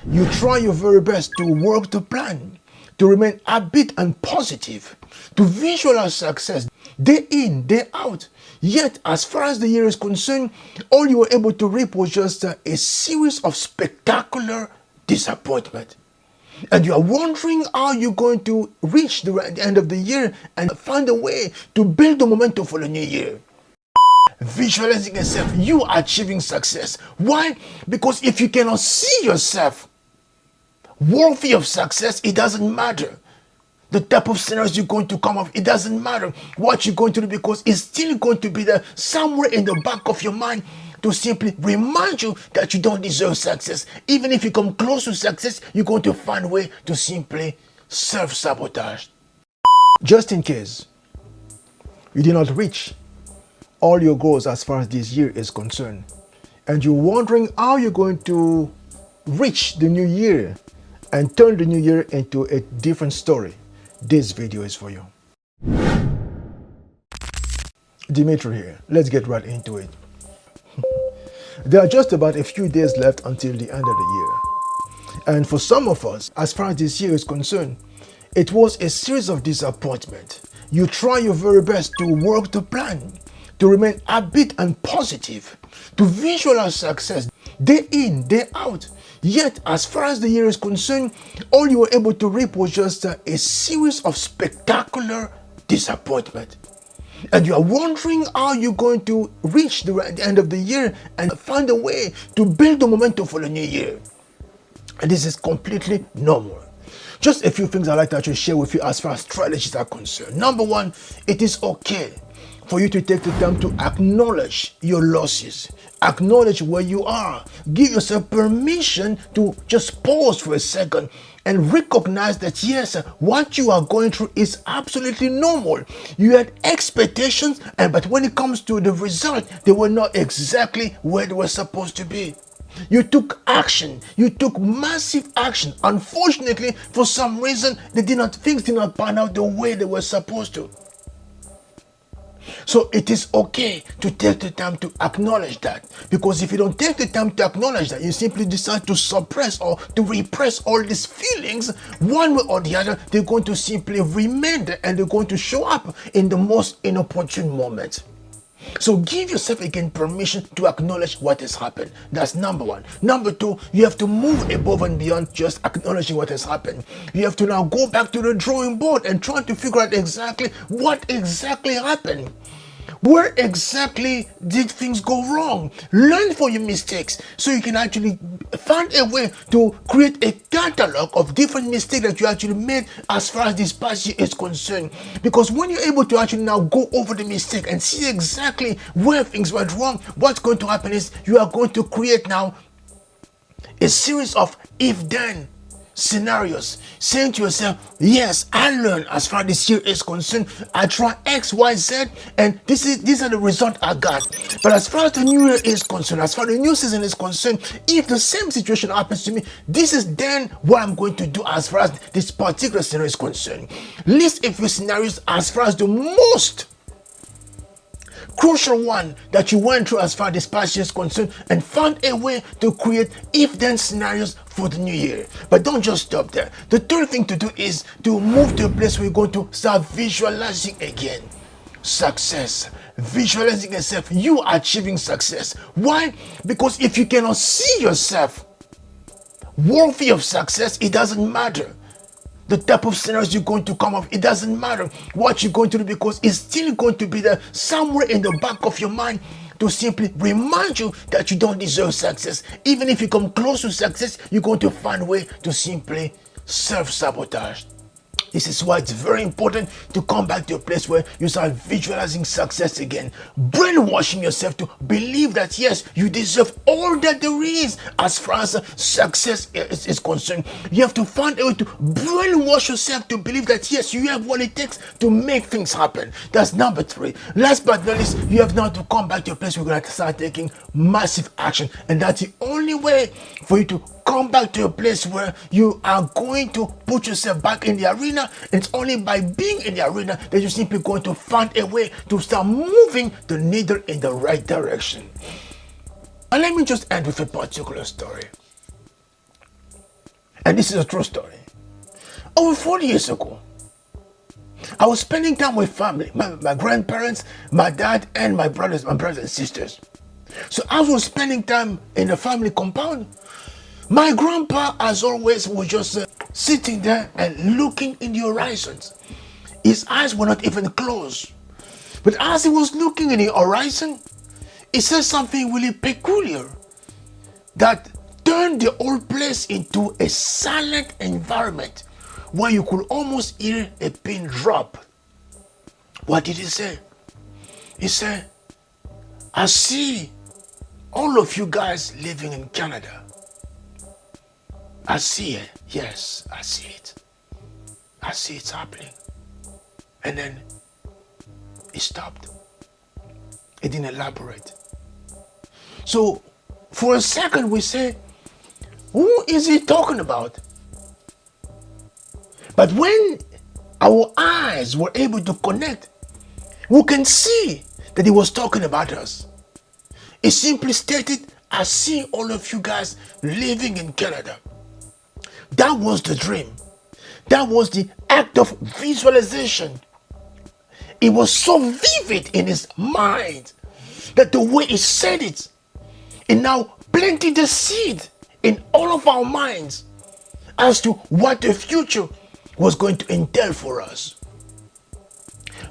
You try your very best to work the plan, to remain upbeat and positive, to visualize success day in, day out. Yet, as far as the year is concerned, all you were able to reap was just a series of spectacular disappointment. And you are wondering how you're going to reach the end of the year and find a way to build the momentum for the new year. Visualizing yourself, you are achieving success. Why? Because if you cannot see yourself worthy of success, it doesn't matter the type of scenarios you're going to come up. It doesn't matter what you're going to do, because it's still going to be there somewhere in the back of your mind to simply remind you that you don't deserve success. Even if you come close to success, you're going to find a way to simply self-sabotage. Just in case you did not reach all your goals as far as this year is concerned, and you're wondering how you're going to reach the new year and turn the new year into a different story, this video is for you. Dimitri here. Let's get right into it. There are just about a few days left until the end of the year. And for some of us, as far as this year is concerned, it was a series of disappointment. You try your very best to work the plan, to remain upbeat and positive, to visualize success day in, day out. Yet, as far as the year is concerned, all you were able to reap was just a series of spectacular disappointment. And you are wondering how you're going to reach the end of the year and find a way to build the momentum for the new year. And this is completely normal. Just a few things I'd like to actually share with you as far as strategies are concerned. Number one, it is okay for you to take the time to acknowledge your losses. Acknowledge where you are. Give yourself permission to just pause for a second and recognize that yes, what you are going through is absolutely normal. You had expectations, but when it comes to the result, they were not exactly where they were supposed to be. You took action. You took massive action. Unfortunately, for some reason, things did not pan out the way they were supposed to. So it is okay to take the time to acknowledge that. Because if you don't take the time to acknowledge that, you simply decide to suppress or to repress all these feelings, one way or the other, they're going to simply remain there and they're going to show up in the most inopportune moment. So give yourself again permission to acknowledge what has happened. That's number one. Number two, you have to move above and beyond just acknowledging what has happened. You have to now go back to the drawing board and try to figure out exactly what exactly happened. Where exactly did things go wrong? Learn from your mistakes so you can actually find a way to create a catalog of different mistakes that you actually made as far as this past year is concerned. Because when you're able to actually now go over the mistake and see exactly where things went wrong, what's going to happen is you are going to create now a series of if-then scenarios, saying to yourself, yes, I learned as far as this year is concerned. I try X, Y, Z, and these are the results I got. But as far as the new year is concerned, as far as the new season is concerned, if the same situation happens to me, this is then what I'm going to do as far as this particular scenario is concerned. List a few scenarios as far as the most crucial one that you went through as far as this past year is concerned, and find a way to create if-then scenarios for the new year. But don't just stop there. The third thing to do is to move to a place where you're going to start visualizing again success. Visualizing yourself, you are achieving success. Why? Because if you cannot see yourself worthy of success, it doesn't matter the type of scenarios you're going to come up. It doesn't matter what you're going to do, because it's still going to be there somewhere in the back of your mind to simply remind you that you don't deserve success. Even if you come close to success, you're going to find a way to simply self-sabotage. This is why it's very important to come back to a place where you start visualizing success again. Brainwashing yourself to believe that yes, you deserve all that there is as far as success is concerned. You have to find a way to brainwash yourself to believe that yes, you have what it takes to make things happen. That's number three. Last but not least, you have now to come back to a place where you're going to start taking massive action. And that's the only way for you to come back to a place where you are going to put yourself back in the arena. It's only by being in the arena that you're simply going to find a way to start moving the needle in the right direction. And let me just end with a particular story. And this is a true story. Over 40 years ago, I was spending time with family, my grandparents, my dad, and my brothers and sisters. So as we were spending time in the family compound, my grandpa, as always, was just sitting there and looking in the horizons. His eyes were not even closed. But as he was looking in the horizon, he said something really peculiar that turned the whole place into a silent environment where you could almost hear a pin drop. What did he say? He said, I see all of you guys living in Canada. I see it. Yes, I see it. I see it's happening. And then he stopped. He didn't elaborate. So for a second we say, who is he talking about? But when our eyes were able to connect, we can see that he was talking about us. He simply stated, I see all of you guys living in Canada. That was the dream. That was the act of visualization. It was so vivid in his mind that the way he said it, it now planted the seed in all of our minds as to what the future was going to entail for us.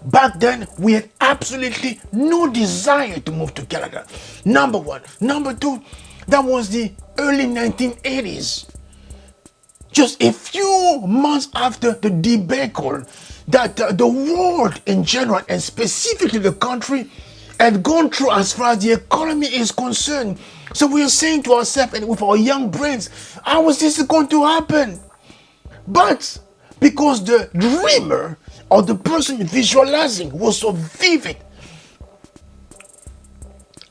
Back then, we had absolutely no desire to move to Canada. Number one. Number two, that was the early 1980s. Just a few months after the debacle that the world in general, and specifically the country, had gone through as far as the economy is concerned. So we are saying to ourselves and with our young brains, how is this going to happen? But because the dreamer or the person visualizing was so vivid,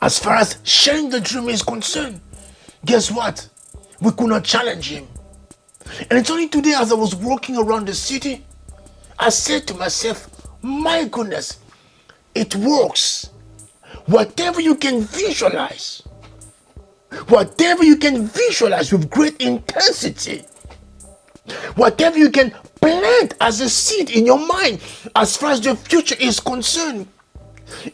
as far as sharing the dream is concerned, guess what? We could not challenge him. And it's only today, as I was walking around the city, I said to myself, my goodness, it works. Whatever you can visualize with great intensity, whatever you can plant as a seed in your mind as far as the future is concerned,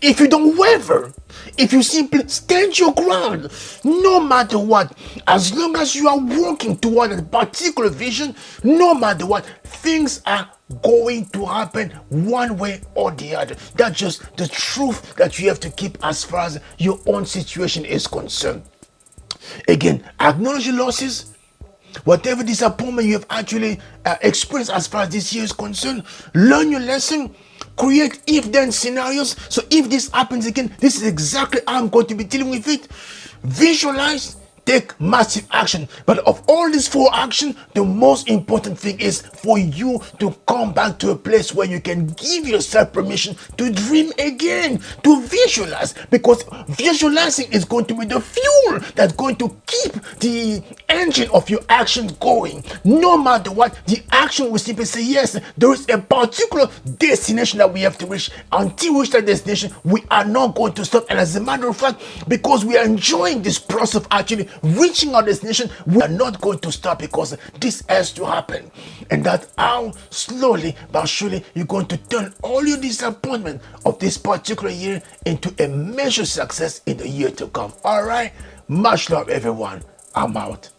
if you don't waver, if you simply stand your ground, no matter what, as long as you are working toward a particular vision, no matter what, things are going to happen one way or the other. That's just the truth that you have to keep as far as your own situation is concerned. Again, acknowledge your losses. Whatever disappointment you have actually experienced as far as this year is concerned, learn your lesson. Create if-then scenarios. So if this happens again, this is exactly how I'm going to be dealing with it. Visualize, take massive action. But of all these four actions, the most important thing is for you to come back to a place where you can give yourself permission to dream again, to visualize. Because visualizing is going to be the fuel that's going to keep the engine of your action going. No matter what, the action will simply say, yes, there is a particular destination that we have to reach. Until we reach that destination, we are not going to stop. And as a matter of fact, because we are enjoying this process of actually reaching our destination, we are not going to stop, because this has to happen. And that's how slowly but surely you're going to turn all your disappointment of this particular year into a major success in the year to come. All right, much love everyone. I'm out.